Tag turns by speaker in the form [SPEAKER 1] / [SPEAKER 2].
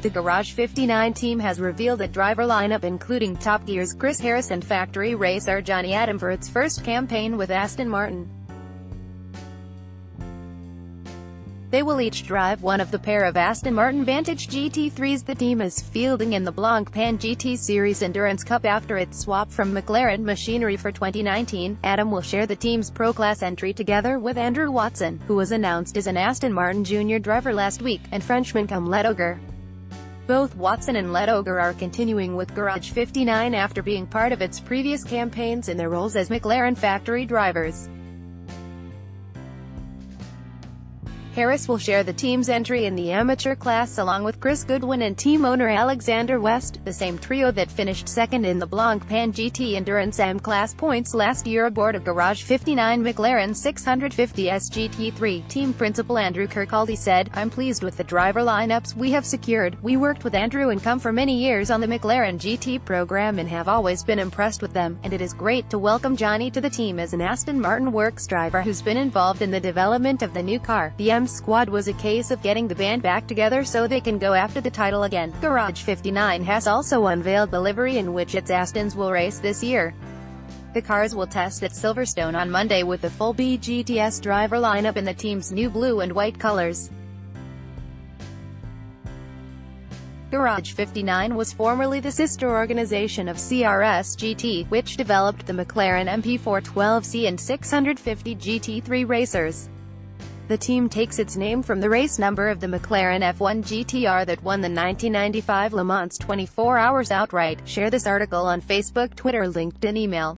[SPEAKER 1] The Garage 59 team has revealed a driver lineup including Top Gear's Chris Harris and factory racer Jonny Adam for its first campaign with Aston Martin. They will each drive one of the pair of Aston Martin Vantage GT3s the team is fielding in the Blancpain GT Series Endurance Cup after its swap from McLaren machinery for 2019. Adam will share the team's Pro Class entry together with Andrew Watson, who was announced as an Aston Martin junior driver last week, and Frenchman Comme Letoger. Both Watson and Letoger are continuing with Garage 59 after being part of its previous campaigns in their roles as McLaren factory drivers. Harris will share the team's entry in the amateur class along with Chris Goodwin and team owner Alexander West, the same trio that finished second in the Blancpain GT Endurance M-Class points last year aboard a Garage 59 McLaren 650S GT3. Team principal Andrew Kirkcaldy said, "I'm pleased with the driver lineups we have secured. We worked with Andrew and Cum for many years on the McLaren GT program and have always been impressed with them, and it is great to welcome Jonny to the team as an Aston Martin works driver who's been involved in the development of the new car. The M squad was a case of getting the band back together so they can go after the title again." Garage 59 has also unveiled the livery in which its Astons will race this year. The cars will test at Silverstone on Monday with the full BGTS driver lineup in the team's new blue and white colors. Garage 59 was formerly the sister organization of CRS GT, which developed the McLaren MP412C and 650 GT3 racers. The team takes its name from the race number of the McLaren F1 GTR that won the 1995 Le Mans 24 Hours outright. Share this article on Facebook, Twitter, LinkedIn, email.